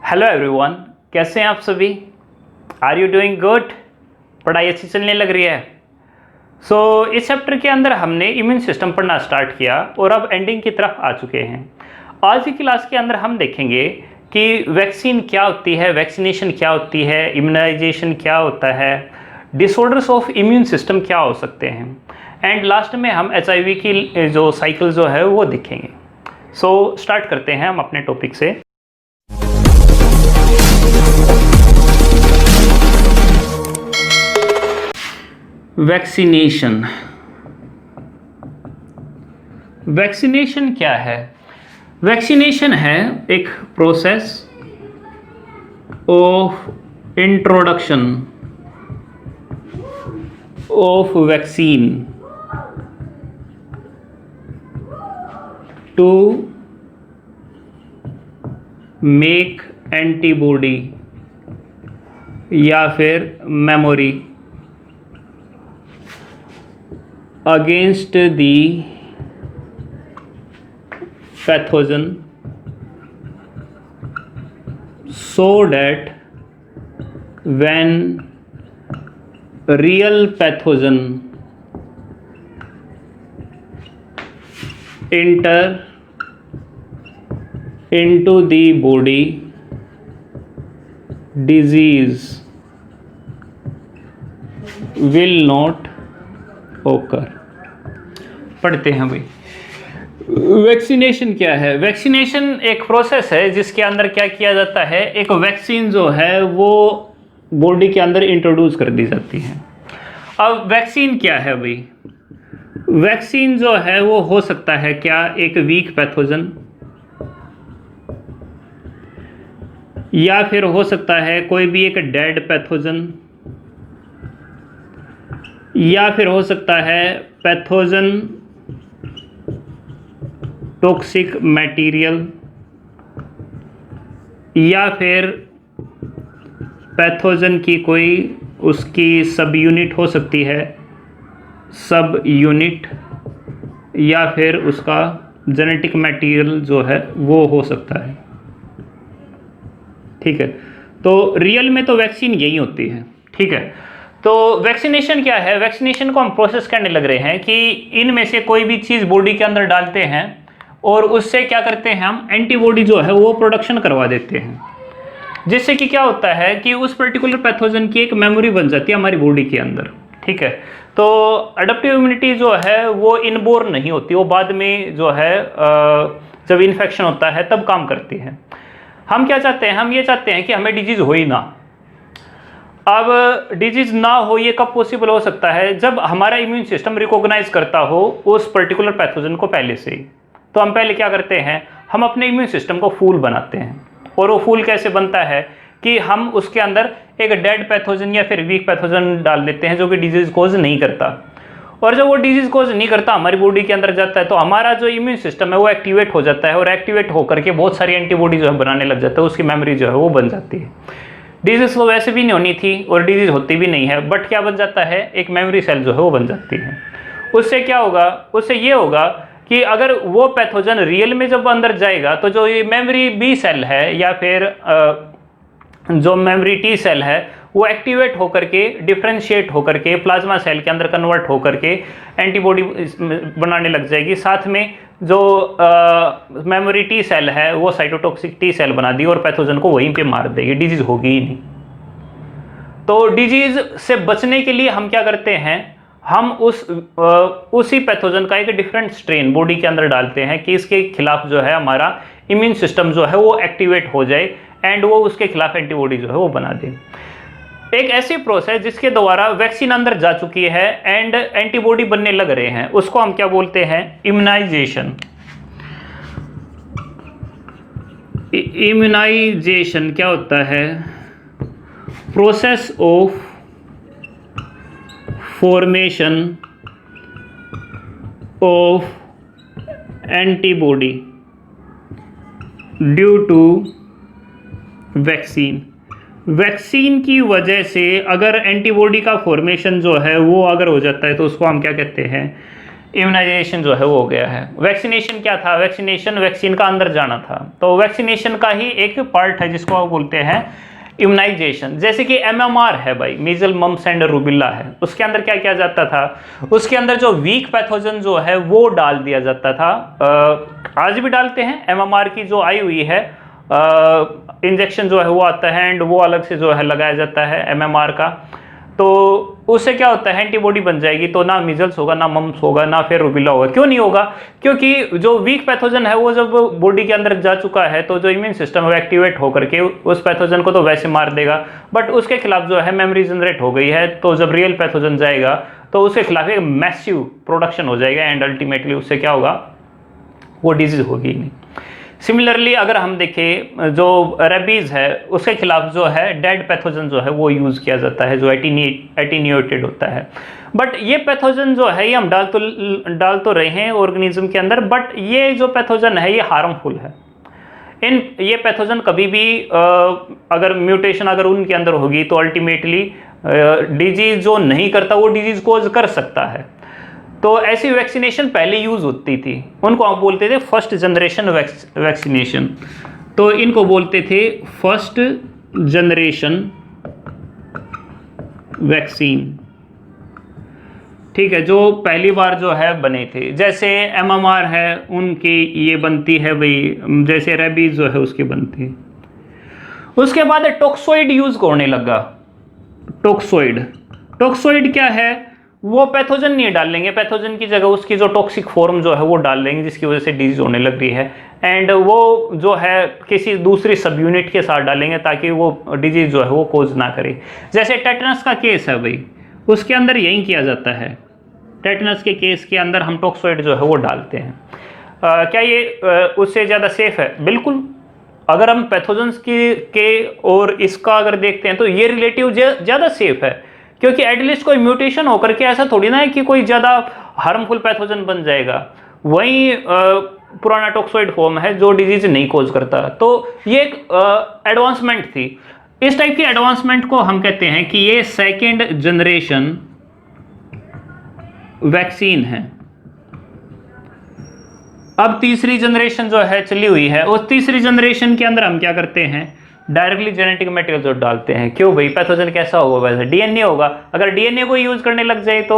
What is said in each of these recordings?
Hello everyone, कैसे हैं आप सभी? Are you doing good? पढ़ाई अच्छी चलने लग रही है? इस चैप्टर के अंदर हमने इम्यून सिस्टम पढ़ना स्टार्ट किया और अब एंडिंग की तरफ आ चुके हैं। आज की क्लास के अंदर हम देखेंगे कि वैक्सीन क्या होती है, वैक्सीनेशन क्या होती है, इम्यूनाइजेशन क्या होता है, डिसऑर्डर्स ऑफ इम्यून सिस्टम क्या हो सकते हैं, एंड लास्ट में हम HIV की जो साइकिल जो है वो देखेंगे। स्टार्ट करते हैं हम अपने टॉपिक से। वैक्सीनेशन। वैक्सीनेशन क्या है? वैक्सीनेशन है एक process of introduction of vaccine to make antibody या फिर memory against the pathogen so that when real pathogen enter into the body, disease will not occur। पढ़ते हैं भाई। वैक्सीनेशन क्या है? वैक्सीनेशन एक प्रोसेस है जिसके अंदर क्या किया जाता है, एक वैक्सीन जो है वो बॉडी के अंदर इंट्रोड्यूस कर दी जाती है। अब वैक्सीन क्या है भाई? वैक्सीन जो है वो हो सकता है क्या, एक वीक पैथोजन, या फिर हो सकता है कोई भी एक डेड पैथोजन, या फिर हो सकता है पैथोजन टॉक्सिक मटेरियल, या फिर पैथोजन की कोई उसकी सब यूनिट हो सकती है, सब यूनिट, या फिर उसका जेनेटिक मटेरियल जो है वो हो सकता है। ठीक है, तो रियल में तो वैक्सीन यही होती है। ठीक है, तो वैक्सीनेशन क्या है? वैक्सीनेशन को हम प्रोसेस करने लग रहे हैं कि इनमें से कोई भी चीज़ बॉडी के अंदर डालते हैं और उससे क्या करते हैं, हम एंटीबॉडी जो है वो प्रोडक्शन करवा देते हैं, जिससे कि क्या होता है कि उस पर्टिकुलर पैथोजन की एक मेमोरी बन जाती है हमारी बॉडी के अंदर। ठीक है, तो अडप्टिव इम्यूनिटी जो है वो इनबोर्न नहीं होती, वो बाद में जो है जब इन्फेक्शन होता है तब काम करती है। हम क्या चाहते हैं? हम ये चाहते हैं कि हमें डिजीज़ हो ही ना। अब डिजीज ना हो ये कब पॉसिबल हो सकता है? जब हमारा इम्यून सिस्टम रिकॉग्नाइज करता हो उस पर्टिकुलर पैथोजन को पहले से ही। तो हम पहले क्या करते हैं, हम अपने इम्यून सिस्टम को फूल बनाते हैं। और वो फूल कैसे बनता है कि हम उसके अंदर एक डेड पैथोजन या फिर वीक पैथोजन डाल देते हैं जो कि डिजीज कोज नहीं करता। और जब वो डिजीज कोज नहीं करता हमारी बॉडी के अंदर जाता है तो हमारा जो इम्यून सिस्टम है वो एक्टिवेट हो जाता है, और एक्टिवेट होकर के बहुत सारी एंटीबॉडी जो है बनाने लग जाता है, उसकी मेमोरी जो है वो बन जाती है। डिजीज वो वैसे भी नहीं होनी थी और डिजीज होती भी नहीं है, बट क्या बन जाता है, एक मेमोरी सेल जो है वो बन जाती है। उससे क्या होगा? उससे ये होगा कि अगर वो पैथोजन रियल में जब अंदर जाएगा तो जो ये मेमोरी बी सेल है या फिर जो मेमोरी टी सेल है वो एक्टिवेट होकर के, डिफ्रेंशिएट होकर के प्लाज्मा सेल के अंदर कन्वर्ट होकर के एंटीबॉडी बनाने लग जाएगी। साथ में जो मेमोरी टी सेल है वो साइटोटॉक्सिक टी सेल बना दी और पैथोजन को वहीं पे मार देगी, डिजीज होगी ही नहीं। तो डिजीज से बचने के लिए हम क्या करते हैं, हम उसी पैथोजन का एक डिफरेंट स्ट्रेन बॉडी के अंदर डालते हैं कि इसके खिलाफ जो है हमारा इम्यून सिस्टम जो है वो एक्टिवेट हो जाए एंड वो उसके खिलाफ एंटीबॉडी जो है वो बना दे। एक ऐसी प्रोसेस जिसके द्वारा वैक्सीन अंदर जा चुकी है एंड एंटीबॉडी बनने लग रहे हैं, उसको हम क्या बोलते हैं, इम्यूनाइजेशन। इम्यूनाइजेशन क्या होता है? Process of formation of antibody due to vaccine. Vaccine की वजह से अगर एंटीबॉडी का फॉर्मेशन जो है वो अगर हो जाता है तो उसको हम क्या कहते हैं, इम्यूनाइजेशन जो है वो हो गया है। वैक्सीनेशन क्या था? वैक्सीनेशन वैक्सीन का अंदर जाना था, तो वैक्सीनेशन का ही एक पार्ट है जिसको आप बोलते हैं इम्यूनाइजेशन। जैसे कि MMR है भाई, मीजल मम्स एंड रूबिला है, उसके अंदर क्या किया जाता था? उसके अंदर जो वीक पैथोजन जो है वो डाल दिया जाता था। आज भी डालते हैं। MMR की जो आई हुई है इंजेक्शन जो है वो आता है एंड वो अलग से जो है लगाया जाता है MMR का। तो उससे क्या होता है, एंटीबॉडी बन जाएगी, तो ना मीजल्स होगा, ना मम्स होगा, ना फिर रूबिला होगा। क्यों नहीं होगा? क्योंकि जो वीक पैथोजन है वो जब बॉडी के अंदर जा चुका है तो जो इम्यून सिस्टम है एक्टिवेट होकर के उस पैथोजन को तो वैसे मार देगा, बट उसके खिलाफ जो है मेमोरी जनरेट हो गई है, तो जब रियल पैथोजन जाएगा तो उसके खिलाफ एक मैसिव प्रोडक्शन हो जाएगा एंड अल्टीमेटली उससे क्या होगा, वो डिजीज होगी नहीं। सिमिलरली अगर हम देखें जो रेबीज है उसके खिलाफ जो है डेड पैथोजन जो है वो यूज़ किया जाता है, जो एटीन्यूएटेड होता है। बट ये पैथोजन जो है ये हम डाल तो रहे हैं ऑर्गेनिज्म के अंदर, बट ये जो पैथोजन है ये हार्मफुल है। ये पैथोजन कभी भी अगर म्यूटेशन अगर उनके अंदर होगी तो अल्टीमेटली डिजीज जो नहीं करता वो डिजीज कोज कर सकता है। तो ऐसी वैक्सीनेशन पहले यूज होती थी, उनको आप बोलते थे फर्स्ट जनरेशन वैक्सीनेशन। तो इनको बोलते थे फर्स्ट जनरेशन वैक्सीन, ठीक है, जो पहली बार जो है बने थे। जैसे MMR है उनकी ये बनती है भाई, जैसे रेबीज जो है उसकी बनती है। उसके बाद टॉक्सोइड यूज होने लगा। टॉक्सोइड क्या है? वो पैथोजन नहीं डालेंगे, पैथोजन की जगह उसकी जो टॉक्सिक फॉर्म जो है वो डाल देंगे जिसकी वजह से डिजीज होने लग रही है, एंड वो जो है किसी दूसरी सब यूनिट के साथ डालेंगे ताकि वो डिजीज जो है वो कोज ना करे। जैसे टेटनस का केस है भाई, उसके अंदर यही किया जाता है। टेटनस के केस के अंदर हम टॉक्सोइड जो है वो डालते हैं। क्या ये उससे ज़्यादा सेफ है? बिल्कुल। अगर हम पैथोजन्स के और इसका अगर देखते हैं तो ये रिलेटिव ज़्यादा सेफ है, क्योंकि एटलीस्ट कोई म्यूटेशन होकर के ऐसा थोड़ी ना है कि कोई ज़्यादा हार्मफुल पैथोजन बन जाएगा। वही पुराना टॉक्सोइड फॉर्म है जो डिजीज नहीं कोज करता। तो ये एक एडवांसमेंट थी। इस टाइप की एडवांसमेंट को हम कहते हैं कि ये सेकेंड जनरेशन वैक्सीन है। अब तीसरी जनरेशन जो है चली हुई है, उस तीसरी जनरेशन के अंदर हम क्या करते हैं, डायरेक्टली जेनेटिक मटेरियल जो डालते हैं। क्यों भाई? पैथोजन कैसा होगा? वैसे डीएनए होगा। अगर डीएनए को यूज करने लग जाए तो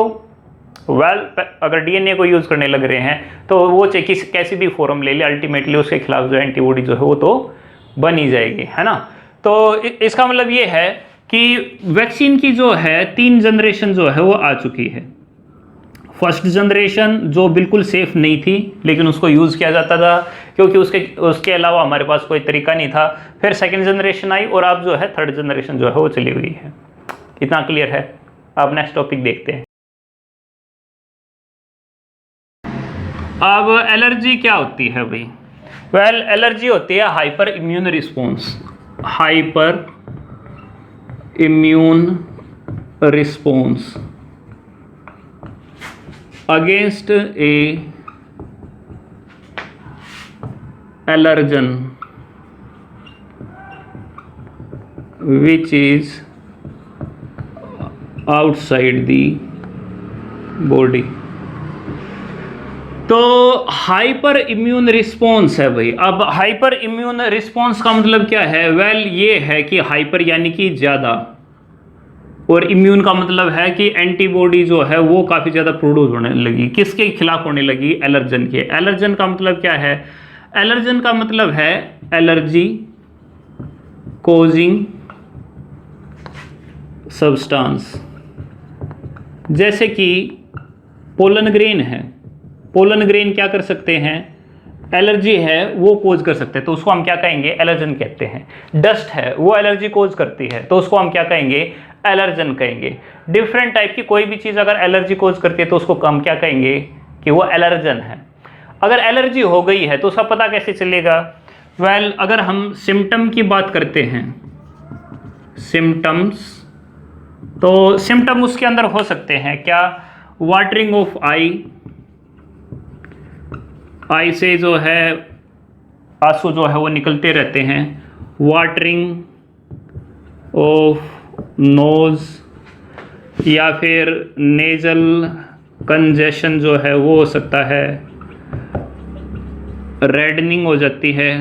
अगर डीएनए को यूज करने लग रहे हैं तो वो चाहे कैसी भी फॉर्म ले ले, अल्टीमेटली उसके खिलाफ जो एंटीबॉडी जो है वो तो बन ही जाएगी, है ना। तो इसका मतलब ये है कि वैक्सीन की जो है 3 जनरेशन जो है वो आ चुकी है। फर्स्ट जनरेशन जो बिल्कुल सेफ नहीं थी लेकिन उसको यूज़ किया जाता था क्योंकि उसके अलावा हमारे पास कोई तरीका नहीं था। फिर सेकंड जनरेशन आई और अब जो है थर्ड जनरेशन जो है वो चली हुई है। इतना क्लियर है? अब नेक्स्ट टॉपिक देखते हैं। अब एलर्जी क्या होती है भाई? वेल, एलर्जी होती है hyper immune response. Hyper immune response against a allergen which is outside the body। तो हाइपर इम्यून रिस्पॉन्स है भाई। अब हाइपर इम्यून रिस्पॉन्स का मतलब क्या है? वेल, ये है कि हाइपर यानी कि ज़्यादा, और इम्यून का मतलब है कि एंटीबॉडी जो है वो काफ़ी ज़्यादा प्रोड्यूस होने लगी। किसके खिलाफ होने लगी? एलर्जन के। एलर्जन का मतलब क्या है? एलर्जन का मतलब है एलर्जी कोजिंग सब्सटेंस। जैसे कि पोलन ग्रेन है, पोलन ग्रेन क्या कर सकते हैं? एलर्जी है वो कोज कर सकते हैं, तो उसको हम क्या कहेंगे? एलर्जन कहते हैं। डस्ट है वो एलर्जी कोज करती है, तो उसको हम क्या कहेंगे? एलर्जन कहेंगे। डिफरेंट टाइप की कोई भी चीज़ अगर एलर्जी कोज करती है तो उसको हम क्या कहेंगे? कि वो एलर्जन है। अगर एलर्जी हो गई है तो उसका पता कैसे चलेगा? वेल, अगर हम सिम्टम की बात करते हैं, सिम्टम्स, तो सिम्टम उसके अंदर हो सकते हैं क्या? वाटरिंग ऑफ आई, आई से जो है आंसू जो है वो निकलते रहते हैं। वाटरिंग ऑफ नोज, या फिर नेजल कंजेशन जो है वो हो सकता है, रेडनिंग हो जाती है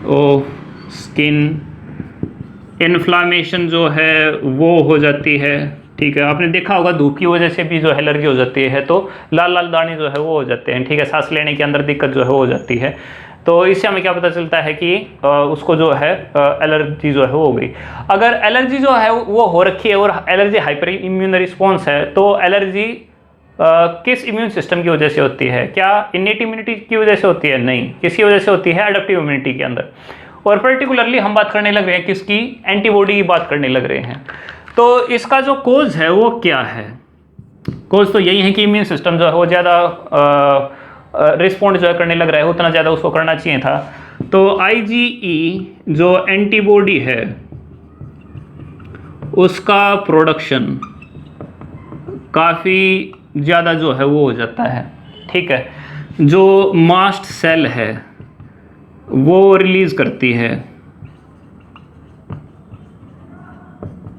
ओ स्किन, इन्फ्लामेशन जो है वो हो जाती है। ठीक है, आपने देखा होगा धूप की वजह से भी जो है एलर्जी हो जाती है, तो लाल लाल दाने जो है वो हो जाते हैं। ठीक है, सांस लेने के अंदर दिक्कत जो है हो जाती है। तो इससे हमें क्या पता चलता है कि उसको जो है एलर्जी जो है हो गई। अगर एलर्जी जो है वो हो रखी है और एलर्जी हाइपर इम्यून रिस्पॉन्स है, तो एलर्जी किस इम्यून सिस्टम की वजह से होती है? क्या इनेट इम्यूनिटी की वजह से होती है? नहीं, किसकी वजह से होती है? एडेप्टिव इम्यूनिटी के अंदर। और पर्टिकुलरली हम बात करने लग रहे हैं किसकी? एंटीबॉडी की बात करने लग रहे हैं। तो इसका जो कोज है वो क्या है? कोज तो यही है कि इम्यून सिस्टम जो है वो ज़्यादा रिस्पॉन्ड जो है करने लग रहा है, उतना ज़्यादा उसको करना चाहिए था। तो IgE जो एंटीबॉडी है उसका प्रोडक्शन काफ़ी ज़्यादा जो है वो हो जाता है। ठीक है, जो मास्ट सेल है वो रिलीज करती है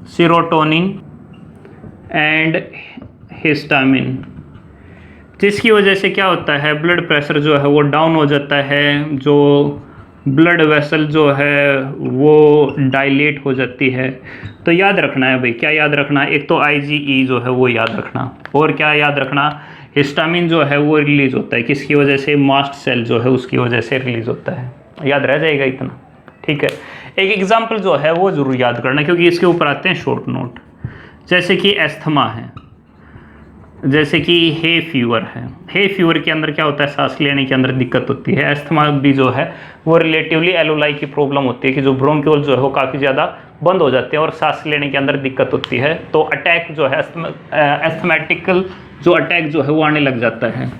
सीरोटोनिन एंड हिस्टामिन, जिसकी वजह से क्या होता है? ब्लड प्रेशर जो है वो डाउन हो जाता है, जो ब्लड वेसल जो है वो डायलेट हो जाती है। तो याद रखना है भाई, क्या याद रखना है? एक तो IgE जो है वो याद रखना, और क्या याद रखना? हिस्टामिन जो है वो रिलीज होता है, किसकी वजह से? मास्ट सेल जो है उसकी वजह से रिलीज होता है। याद रह जाएगा इतना। ठीक है, एक एग्जाम्पल जो है वो ज़रूर याद करना, क्योंकि इसके ऊपर आते हैं शॉर्ट नोट। जैसे कि एस्थमा है, जैसे कि हे फीवर है। हे फीवर के अंदर क्या होता है? सांस लेने के अंदर दिक्कत होती है। एस्थमा भी जो है वो रिलेटिवली एलोलाई की प्रॉब्लम होती है कि जो ब्रोंक्यूल जो है वो काफ़ी ज़्यादा बंद हो जाते हैं और सांस लेने के अंदर दिक्कत होती है। तो अटैक जो है एस्थमेटिकल जो अटैक जो है वो आने लग जाता है।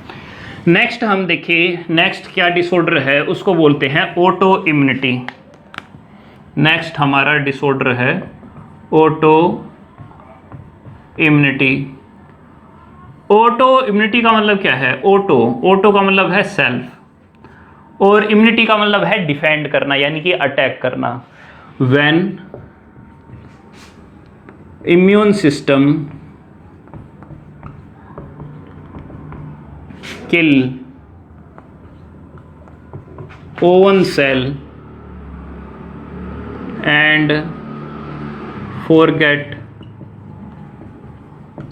नेक्स्ट हम देखिए, नेक्स्ट क्या डिसऑर्डर है, उसको बोलते हैं ऑटो इम्यूनिटी। नेक्स्ट हमारा डिसऑर्डर है ऑटो इम्यूनिटी। ऑटो इम्यूनिटी का मतलब क्या है? ऑटो का मतलब है सेल्फ, और इम्यूनिटी का मतलब है डिफेंड करना, यानी कि अटैक करना। When immune system kill own cell and forget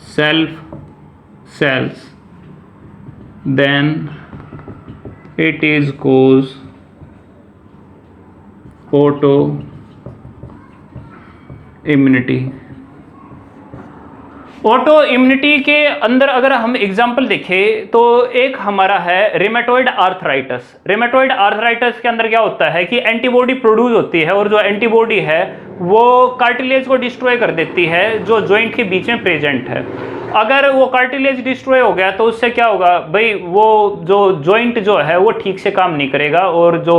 self cells, then it is cause auto immunity। Auto immunity के अंदर अगर हम एग्जाम्पल देखें तो एक हमारा है रिमेटॉइड आर्थराइटिस। रिमेटॉइड आर्थराइटिस के अंदर क्या होता है कि एंटीबॉडी प्रोड्यूस होती है, और जो एंटीबॉडी है वो कार्टिलेज को डिस्ट्रॉय कर देती है जो जॉइंट के बीच में प्रेजेंट है। अगर वो कार्टिलेज डिस्ट्रॉय हो गया तो उससे क्या होगा भाई? वो जो जॉइंट जो है वो ठीक से काम नहीं करेगा, और जो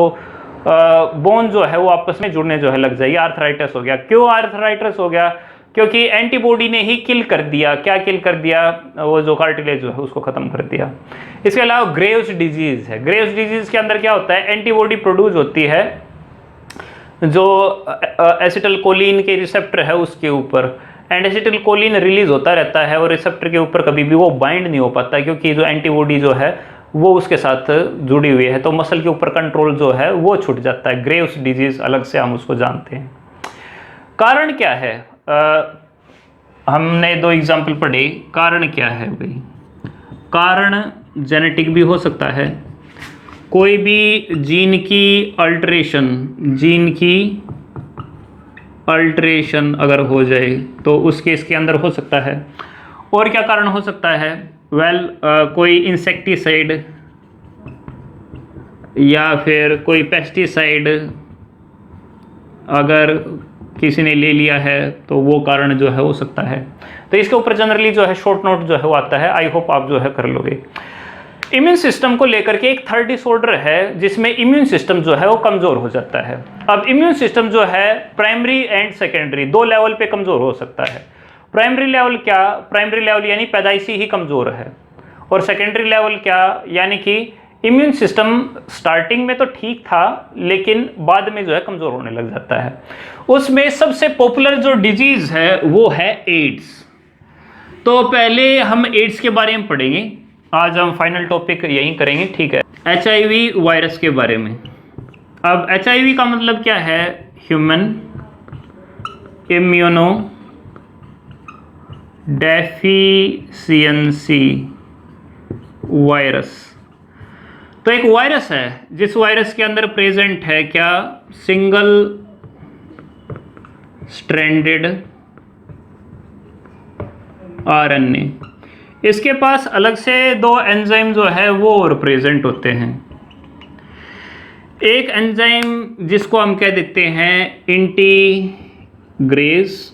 बोन जो है वो आपस में जुड़ने जो है लग जाएगी। आर्थराइटिस हो गया। क्यों आर्थराइटिस हो गया? क्योंकि एंटीबॉडी ने ही किल कर दिया। क्या किल कर दिया? वो जो कार्टिलेज जो है उसको खत्म कर दिया। इसके अलावा ग्रेव्स डिजीज है। ग्रेव्स डिजीज के अंदर क्या होता है? एंटीबॉडी प्रोड्यूस होती है जो एसिटिलकोलिन के रिसेप्टर है उसके ऊपर, एंड एसिटिलकोलिन रिलीज होता रहता है और रिसेप्टर के ऊपर कभी भी वो बाइंड नहीं हो पाता, क्योंकि जो एंटीबॉडी जो है वो उसके साथ जुड़ी हुई है। तो मसल के ऊपर कंट्रोल जो है वो छूट जाता है। ग्रेव्स डिजीज अलग से हम उसको जानते हैं। कारण क्या है? हमने दो एग्जाम्पल पढ़े। कारण क्या है भाई? कारण जेनेटिक भी हो सकता है, कोई भी जीन की अल्ट्रेशन अगर हो जाए तो उस केस के अंदर हो सकता है। और क्या कारण हो सकता है? कोई इंसेक्टिसाइड या फिर कोई पेस्टिसाइड अगर किसी ने ले लिया है तो वो कारण जो है हो सकता है। तो इसके ऊपर जनरली जो है शॉर्ट नोट जो है वो आता है। आई होप आप जो है कर लोगे। इम्यून सिस्टम को लेकर के एक थर्ड डिसऑर्डर है जिसमें इम्यून सिस्टम जो है वो कमजोर हो जाता है। अब इम्यून सिस्टम जो है प्राइमरी एंड सेकेंडरी दो लेवल पे कमजोर हो सकता है। प्राइमरी लेवल क्या? प्राइमरी लेवल यानी पैदाइशी ही कमजोर है, और सेकेंडरी लेवल क्या? यानी कि इम्यून सिस्टम स्टार्टिंग में तो ठीक था लेकिन बाद में जो है कमजोर होने लग जाता है। उसमें सबसे पॉपुलर जो डिजीज है वो है एड्स। तो पहले हम एड्स के बारे में पढ़ेंगे, आज हम फाइनल टॉपिक यही करेंगे, ठीक है। HIV वायरस के बारे में। अब HIV का मतलब क्या है? Human immuno deficiency virus. तो एक वायरस है जिस वायरस के अंदर प्रेजेंट है क्या? Single stranded RNA। इसके पास अलग से 2 एंजाइम जो है वो और प्रेजेंट होते हैं। एक एंजाइम जिसको हम कह देते हैं इंटीग्रेज,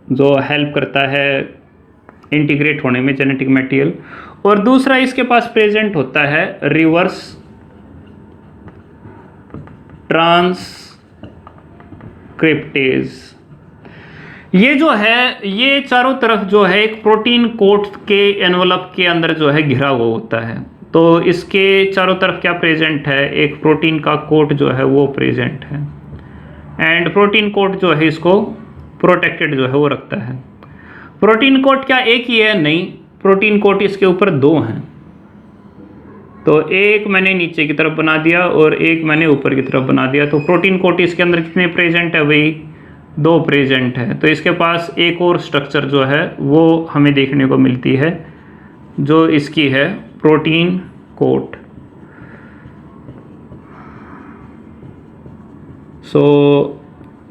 जो हेल्प करता है इंटीग्रेट होने में जेनेटिक मटेरियल, और दूसरा इसके पास प्रेजेंट होता है रिवर्स ट्रांसक्रिप्टेज। ये जो है, ये चारों तरफ जो है एक प्रोटीन कोट के एनवलप के अंदर जो है घिरा हुआ होता है। तो इसके चारों तरफ क्या प्रेजेंट है? एक प्रोटीन का कोट जो है वो प्रेजेंट है, एंड प्रोटीन कोट जो है इसको प्रोटेक्टेड जो है वो रखता है। प्रोटीन कोट क्या एक ही है? नहीं, प्रोटीन कोट इसके ऊपर 2 हैं। तो एक मैंने नीचे की तरफ बना दिया और एक मैंने ऊपर की तरफ बना दिया। तो प्रोटीन कोट इसके अंदर कितने प्रेजेंट है भाई? 2 प्रेजेंट है। तो इसके पास एक और स्ट्रक्चर जो है वो हमें देखने को मिलती है, जो इसकी है प्रोटीन कोट। सो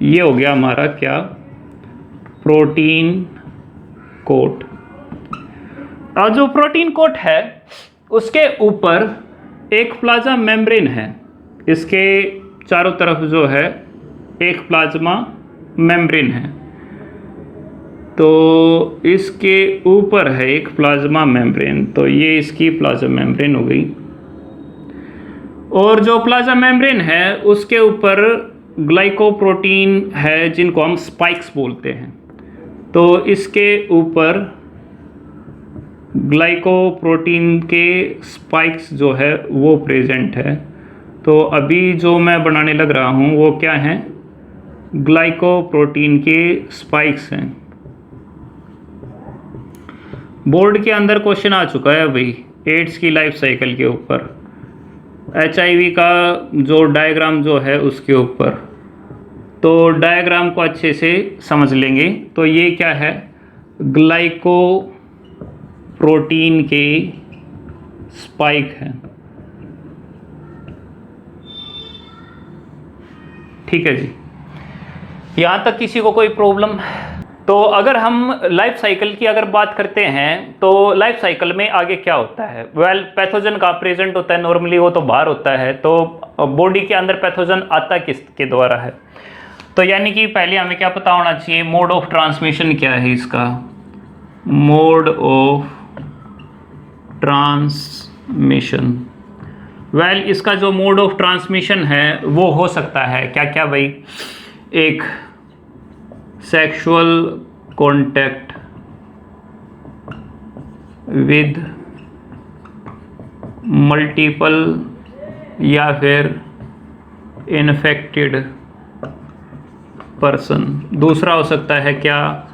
ये हो गया हमारा क्या? Protein coat. और जो प्रोटीन कोट है उसके ऊपर एक प्लाज्मा मेम्ब्रेन है। इसके चारों तरफ जो है एक प्लाज्मा मेम्ब्रेन है। तो इसके ऊपर है एक प्लाज्मा मेम्ब्रेन, तो ये इसकी प्लाज्मा मेम्ब्रेन हो गई। और जो प्लाज्मा मेम्ब्रेन है उसके ऊपर ग्लाइकोप्रोटीन है जिनको हम स्पाइक्स बोलते हैं। तो इसके ऊपर ग्लाइकोप्रोटीन के स्पाइक्स जो है वो प्रेजेंट है। तो अभी जो मैं बनाने लग रहा हूँ वो क्या है? ग्लाइकोप्रोटीन के स्पाइक्स हैं। बोर्ड के अंदर क्वेश्चन आ चुका है भाई एड्स की लाइफ साइकिल के ऊपर, HIV का जो डायग्राम जो है उसके ऊपर। तो डायग्राम को अच्छे से समझ लेंगे। तो ये क्या है? ग्लाइकोप्रोटीन के स्पाइक है, ठीक है जी। यहाँ तक किसी को कोई प्रॉब्लम? तो अगर हम लाइफ साइकिल की अगर बात करते हैं तो लाइफ साइकिल में आगे क्या होता है? पैथोजन का प्रेजेंट होता है, नॉर्मली वो तो बाहर होता है। तो बॉडी के अंदर पैथोजन आता किसके द्वारा है? तो यानी कि पहले हमें क्या पता होना चाहिए? मोड ऑफ ट्रांसमिशन क्या है इसका? Mode of transmission. इसका जो मोड ऑफ ट्रांसमिशन है वो हो सकता है क्या क्या भाई? एक सेक्सुअल कॉन्टैक्ट विद मल्टीपल या फिर इन्फेक्टेड पर्सन। दूसरा हो सकता है क्या?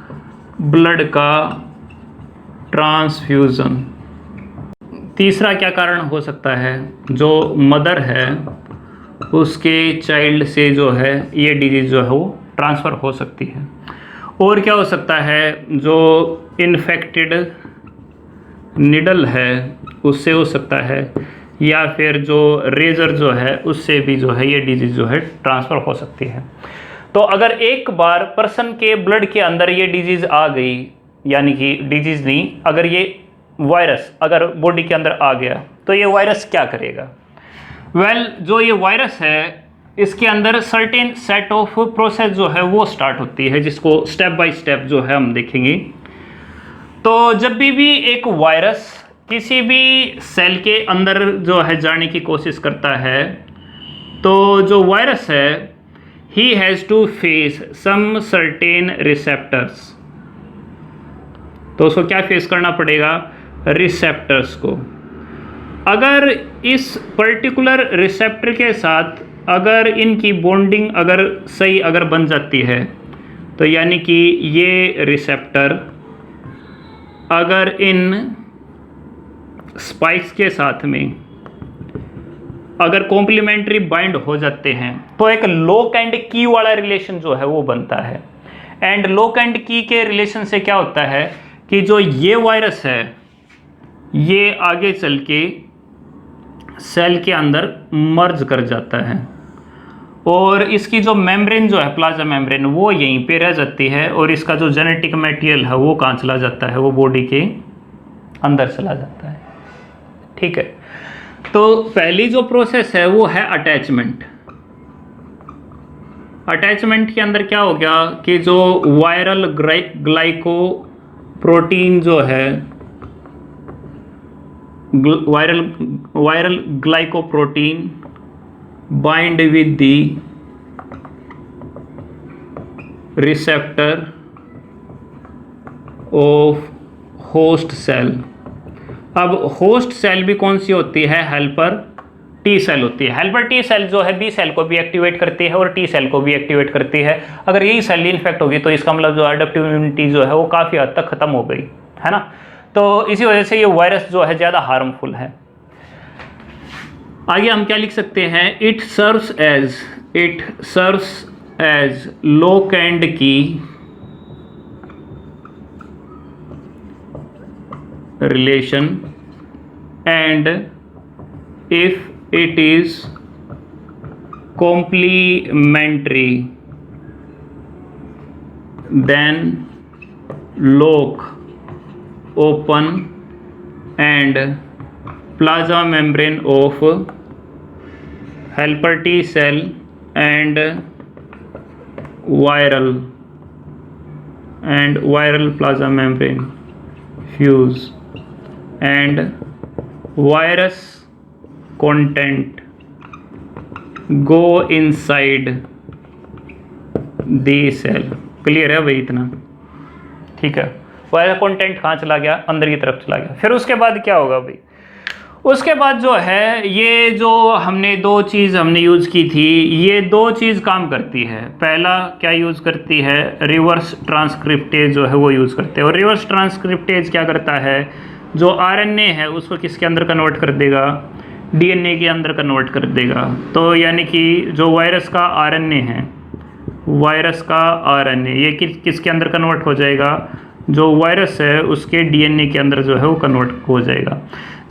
ब्लड का ट्रांसफ्यूज़न। तीसरा क्या कारण हो सकता है? जो मदर है उसके चाइल्ड से जो है ये डिजीज़ जो है वो ट्रांसफ़र हो सकती है। और क्या हो सकता है? जो इन्फेक्टेड निडल है उससे हो सकता है, या फिर जो रेजर जो है उससे भी जो है ये डिजीज़ जो है ट्रांसफ़र हो सकती है। तो अगर एक बार पर्सन के ब्लड के अंदर ये डिजीज़ आ गई, यानी कि डिजीज़ नहीं, अगर ये वायरस अगर बॉडी के अंदर आ गया तो ये वायरस क्या करेगा? जो ये वायरस है इसके अंदर सर्टेन सेट ऑफ प्रोसेस जो है वो स्टार्ट होती है, जिसको स्टेप बाय स्टेप जो है हम देखेंगे। तो जब भी एक वायरस किसी भी सेल के अंदर जो है जाने की कोशिश करता है, तो जो वायरस है he has to face some certain receptors। तो उसको क्या फेस करना पड़ेगा? रिसेप्टर्स को। अगर इस पर्टिकुलर रिसेप्टर के साथ अगर इनकी बॉन्डिंग अगर सही अगर बन जाती है, तो यानी कि ये रिसेप्टर अगर इन स्पाइक्स के साथ में अगर कॉम्प्लीमेंट्री बाइंड हो जाते हैं तो एक लॉक एंड की वाला रिलेशन जो है वो बनता है। एंड लॉक एंड की के रिलेशन से क्या होता है कि जो ये वायरस है ये आगे चल के सेल के अंदर मर्ज कर जाता है और इसकी जो मेम्ब्रेन जो है प्लाज्मा मेम्ब्रेन वो यहीं पे रह जाती है और इसका जो जेनेटिक मटेरियल है वो कहाँ चला जाता है, वो बॉडी के अंदर चला जाता है। ठीक है, तो पहली जो प्रोसेस है वो है अटैचमेंट। अटैचमेंट के अंदर क्या हो गया कि जो वायरल ग्लाइकोप्रोटीन जो है viral glycoprotein bind with the receptor of host cell. अब होस्ट सेल भी कौन सी होती है, हेल्पर टी सेल होती है। हेल्पर टी सेल जो है बी सेल को भी एक्टिवेट करती है और टी सेल को भी एक्टिवेट करती है। अगर यही सेल इन्फेक्ट होगी तो इसका मतलब जो एडेप्टिव इम्यूनिटी जो है वो काफ़ी हद तक खत्म हो गई है ना। तो इसी वजह से ये वायरस जो है ज़्यादा हार्मफुल है। आगे हम क्या लिख सकते हैं, it serves as lock and key relation, and if it is complementary then lock open and plasma membrane of helper T cell and viral plasma membrane fuse and virus content go inside the cell। Clear है भाई इतना? ठीक है, virus content कहाँ चला गया, अंदर की तरफ चला गया। फिर उसके बाद क्या होगा भाई, उसके बाद जो है ये जो हमने दो चीज़ हमने यूज़ की थी, ये दो चीज़ काम करती है। पहला क्या यूज़ करती है, रिवर्स ट्रांसक्रिप्टेज जो है वो यूज़ करते हैं। और रिवर्स ट्रांसक्रिप्टेज क्या करता है, जो आरएनए है उसको किसके अंदर कन्वर्ट कर देगा, डीएनए के अंदर कन्वर्ट कर देगा। तो यानी कि जो वायरस का आरएनए है, वायरस का आरएनए ये किसके अंदर कन्वर्ट हो जाएगा, जो वायरस है उसके डीएनए के अंदर जो है वो कन्वर्ट हो जाएगा।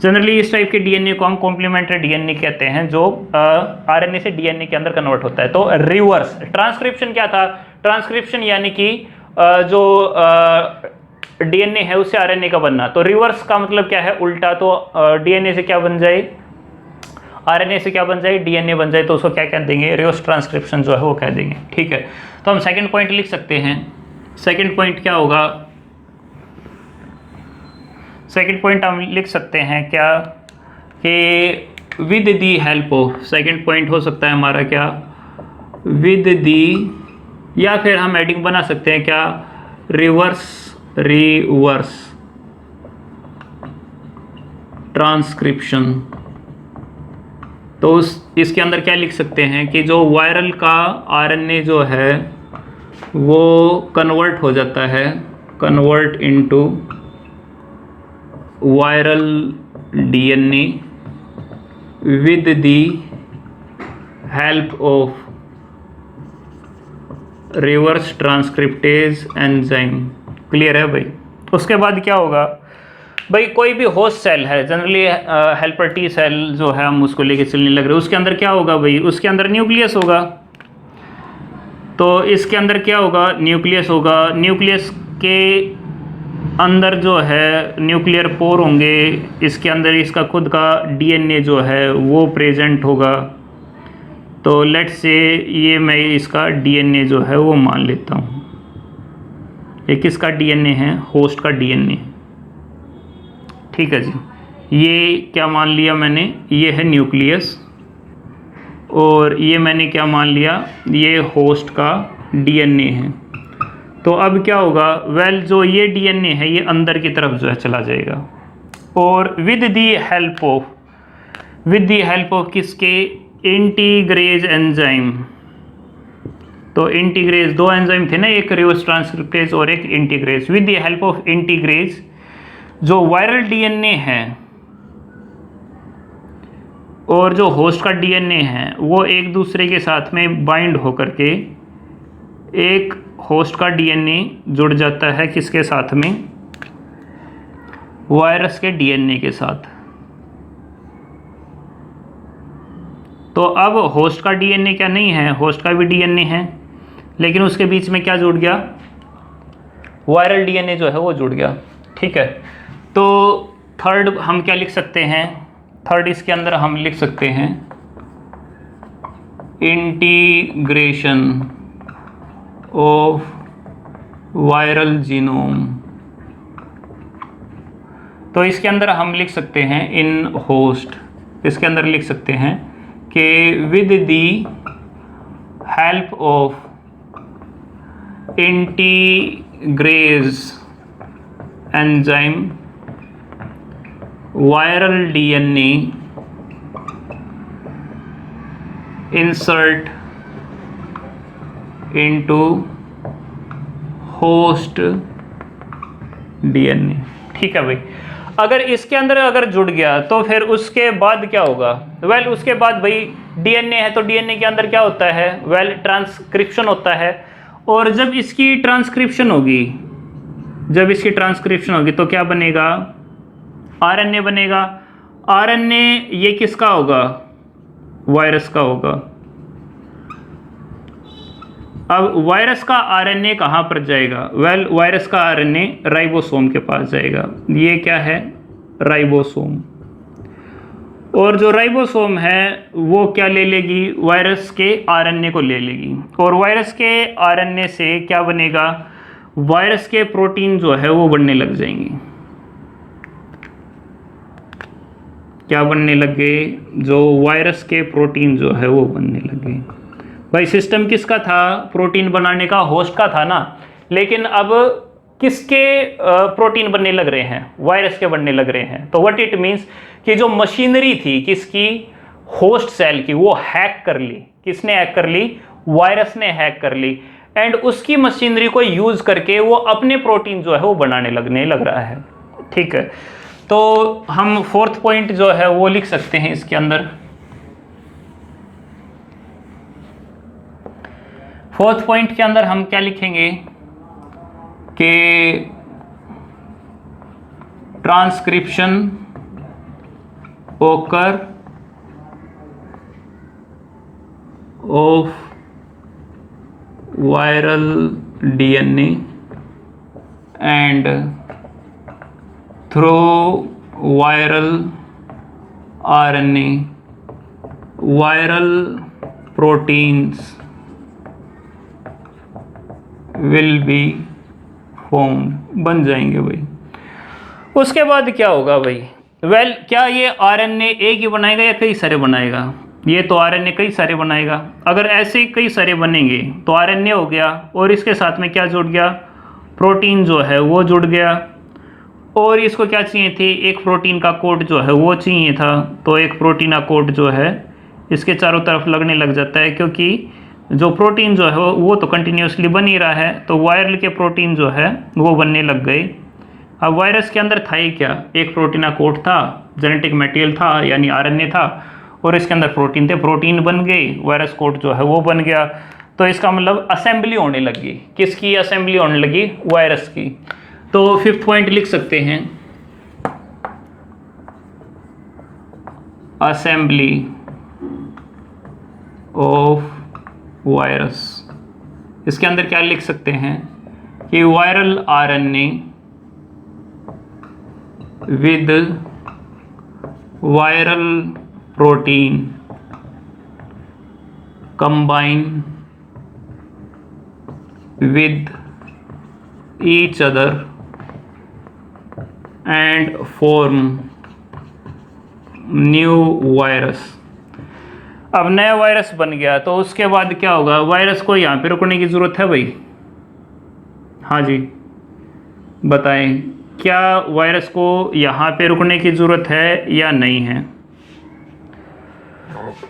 जनरली इस टाइप के डीएनए को हम कॉम्प्लीमेंट्री डीएनए कहते हैं, जो आरएनए से डीएनए के अंदर कन्वर्ट होता है। तो रिवर्स ट्रांसक्रिप्शन क्या था, ट्रांसक्रिप्शन यानी कि जो डीएनए है उससे आरएनए का बनना। तो रिवर्स का मतलब क्या है, उल्टा। तो डीएनए से क्या बन जाए, आरएनए से क्या बन जाए, डीएनए बन जाए। तो उसको क्या कह देंगे, रिवर्स ट्रांसक्रिप्शन जो है वो कह देंगे। ठीक है, तो हम सेकंड पॉइंट लिख सकते हैं। सेकंड पॉइंट क्या होगा, सेकंड पॉइंट हम लिख सकते हैं क्या कि with the help of, second point हो सकता है हमारा क्या, विद दी, या फिर हम एडिंग बना सकते हैं क्या, रिवर्स ट्रांसक्रिप्शन। तो इसके अंदर क्या लिख सकते हैं कि जो वायरल का आरएनए जो है वो कन्वर्ट हो जाता है, convert into viral DNA with the help of reverse transcriptase enzyme. Clear है भाई? उसके बाद क्या होगा भाई, कोई भी होस्ट सेल है, जनरली हेल्पर टी सेल जो है हम उसको लेके चलने लग रहे हैं, उसके अंदर क्या होगा भाई, उसके अंदर न्यूक्लियस होगा। तो इसके अंदर क्या होगा, न्यूक्लियस होगा। न्यूक्लियस के अंदर जो है न्यूक्लियर पोर होंगे, इसके अंदर इसका खुद का डीएनए जो है वो प्रेजेंट होगा। तो लेट्स से ये मैं इसका डीएनए जो है वो मान लेता हूँ। ये किसका डीएनए है, होस्ट का डीएनए। ठीक है जी, ये क्या मान लिया मैंने, ये है न्यूक्लियस, और ये मैंने क्या मान लिया, ये होस्ट का डीएनए है। तो अब क्या होगा, वेल जो ये डीएनए है ये अंदर की तरफ जो है चला जाएगा, और विद दी हेल्प ऑफ किसके, इंटीग्रेज एंजाइम। तो इंटीग्रेज, दो एंजाइम थे ना, एक रिवर्स ट्रांसक्रिप्टेज और एक integrase. With the help of integrase जो वायरल डीएनए है और जो होस्ट का डीएनए है वो एक दूसरे के साथ में बाइंड होकर के एक होस्ट का डीएनए जुड़ जाता है किसके साथ में, वायरस के डीएनए के साथ। तो अब होस्ट का डीएनए क्या नहीं है, होस्ट का भी डीएनए है, लेकिन उसके बीच में क्या जुड़ गया, वायरल डीएनए जो है वो जुड़ गया। ठीक है, तो थर्ड हम क्या लिख सकते हैं, थर्ड इसके अंदर हम लिख सकते हैं इंटीग्रेशन ऑफ वायरल जीनोम। तो इसके अंदर हम लिख सकते हैं इन होस्ट, इसके अंदर लिख सकते हैं कि with the help of integrase enzyme viral DNA insert into host DNA. ठीक है भाई, अगर इसके अंदर अगर जुड़ गया तो फिर उसके बाद क्या होगा, वेल उसके बाद भाई डीएनए है तो डीएनए के अंदर क्या होता है, वेल ट्रांसक्रिप्शन होता है। और जब इसकी ट्रांसक्रिप्शन होगी, जब इसकी ट्रांसक्रिप्शन होगी तो क्या बनेगा, आरएनए बनेगा। आरएनए ये किसका होगा, वायरस का होगा। अब वायरस का आरएनए कहाँ पर जाएगा, वेल वायरस का आरएनए राइबोसोम के पास जाएगा। ये क्या है, राइबोसोम। और जो राइबोसोम है वो क्या ले लेगी, वायरस के आरएनए को ले लेगी। और वायरस के आरएनए से क्या बनेगा, वायरस के प्रोटीन जो है वो बनने लग जाएंगे। क्या बनने लगे, जो वायरस के प्रोटीन जो है वो बनने लगे। भाई सिस्टम किसका था, प्रोटीन बनाने का, होस्ट का था ना, लेकिन अब किसके प्रोटीन बनने लग रहे हैं, वायरस के बनने लग रहे हैं। तो व्हाट इट मीन्स कि जो मशीनरी थी किसकी, होस्ट सेल की, वो हैक कर ली। किसने हैक कर ली, वायरस ने हैक कर ली। एंड उसकी मशीनरी को यूज करके वो अपने प्रोटीन जो है वो बनाने लगने लग रहा है। ठीक है, तो हम फोर्थ पॉइंट जो है वो लिख सकते हैं इसके अंदर। फोर्थ पॉइंट के अंदर हम क्या लिखेंगे कि ट्रांसक्रिप्शन ओकर of viral DNA and through viral RNA viral proteins will be formed, बन जाएंगे भाई। उसके बाद क्या होगा भाई, वेल क्या ये आरएनए एक ही बनाएगा या कई सारे बनाएगा, ये तो आरएनए कई सारे बनाएगा। अगर ऐसे कई सारे बनेंगे तो आरएनए हो गया और इसके साथ में क्या जुड़ गया, प्रोटीन जो है वो जुड़ गया। और इसको क्या चाहिए थी, एक प्रोटीन का कोट जो है वो चाहिए था। तो एक प्रोटीन का कोट जो है इसके चारों तरफ लगने लग जाता है, क्योंकि जो प्रोटीन जो है वो तो कंटिन्यूसली बन ही रहा है। तो वायरल के प्रोटीन जो है वो बनने लग गए। अब वायरस के अंदर था ही क्या, एक प्रोटीन का कोट था, जेनेटिक मटेरियल था यानी आरएनए था, और इसके अंदर प्रोटीन थे, प्रोटीन बन गई, वायरस कोट जो है वो बन गया। तो इसका मतलब असेंबली होने लगी, किसकी असेंबली होने लगी, वायरस की। तो फिफ्थ पॉइंट लिख सकते हैं असेंबली ऑफ वायरस। इसके अंदर क्या लिख सकते हैं कि viral RNA with viral protein combine with each other and form new virus. अब नया वायरस बन गया तो उसके बाद क्या होगा, वायरस को यहाँ पे रुकने की ज़रूरत है भाई। हाँ जी बताएं, क्या वायरस को यहाँ पे रुकने की ज़रूरत है या नहीं है।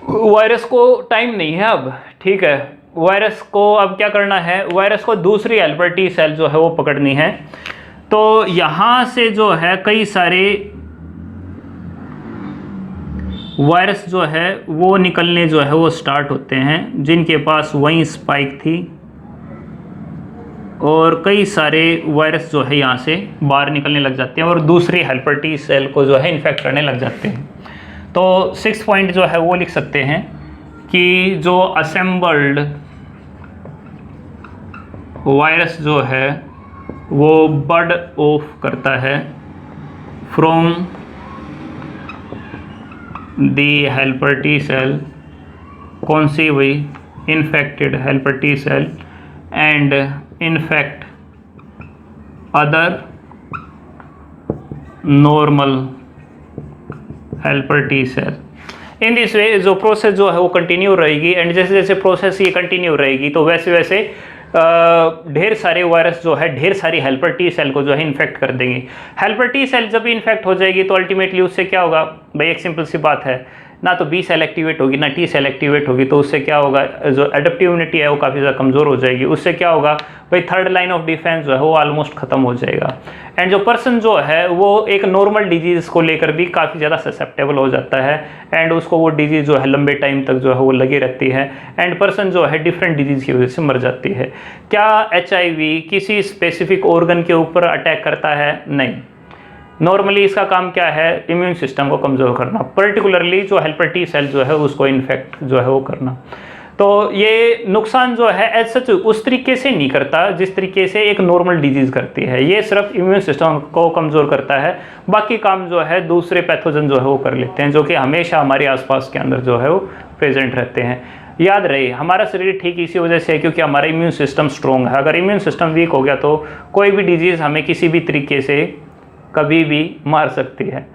वायरस को टाइम नहीं है अब, ठीक है। वायरस को अब क्या करना है, वायरस को दूसरी हेल्पर टी सेल जो है वो पकड़नी है। तो यहाँ से जो है कई सारे वायरस जो है वो निकलने जो है वो स्टार्ट होते हैं, जिनके पास वहीं स्पाइक थी, और कई सारे वायरस जो है यहाँ से बाहर निकलने लग जाते हैं और दूसरे हेल्पर टी सेल को जो है इन्फेक्ट करने लग जाते हैं। तो 6 पॉइंट जो है वो लिख सकते हैं कि जो असेंबल्ड वायरस जो है वो बर्ड ऑफ करता है from the helper T cell, कौन सी हुई, infected helper T cell and infect other normal helper T cell. In this way जो प्रोसेस जो है वो कंटिन्यू रहेगी, एंड जैसे जैसे प्रोसेस ये कंटिन्यू रहेगी तो वैसे वैसे ढेर सारे वायरस जो है ढेर सारी हेल्पर टी सेल को जो है इन्फेक्ट कर देंगे। हेल्पर टी सेल जब इन्फेक्ट हो जाएगी तो अल्टीमेटली उससे क्या होगा भाई, एक सिंपल सी बात है, ना तो बी सेल एक्टिवेट होगी ना टी सेल एक्टिवेट होगी, तो उससे क्या होगा, जो एडेप्टिव इम्यूनिटी है वो काफ़ी ज़्यादा कमज़ोर हो जाएगी। उससे क्या होगा भाई, थर्ड लाइन ऑफ डिफेंस जो है वो ऑलमोस्ट ख़त्म हो जाएगा, एंड जो पर्सन जो है वो एक नॉर्मल डिजीज़ को लेकर भी काफ़ी ज़्यादा ससेप्टेबल हो जाता है, एंड उसको वो डिजीज़ जो है लंबे टाइम तक जो है वो लगी रहती है, एंड पर्सन जो है डिफरेंट डिजीज़ की वजह से मर जाती है। क्या HIV किसी स्पेसिफिक ऑर्गन के ऊपर अटैक करता है? नहीं। नॉर्मली इसका काम क्या है, इम्यून सिस्टम को कमज़ोर करना, पर्टिकुलरली जो हेल्पर टी सेल जो है उसको इन्फेक्ट जो है वो करना। तो ये नुकसान जो है एज सच उस तरीके से नहीं करता जिस तरीके से एक नॉर्मल डिजीज़ करती है, ये सिर्फ इम्यून सिस्टम को कमज़ोर करता है, बाकी काम जो है दूसरे पैथोजन जो है वो कर लेते हैं, जो कि हमेशा हमारे आसपास के अंदर जो है वो प्रेजेंट रहते हैं। याद रहे, हमारा शरीर ठीक इसी वजह से है क्योंकि हमारा इम्यून सिस्टम स्ट्रॉन्ग है। अगर इम्यून सिस्टम वीक हो गया तो कोई भी डिजीज़ हमें किसी भी तरीके से कभी भी मार सकती है।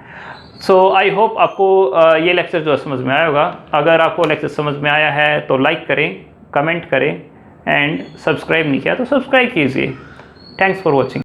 सो आई होप आपको ये लेक्चर जो है समझ में आया होगा। अगर आपको लेक्चर समझ में आया है तो लाइक करें, कमेंट करें, एंड सब्सक्राइब नहीं किया तो सब्सक्राइब कीजिए। Thanks for watching.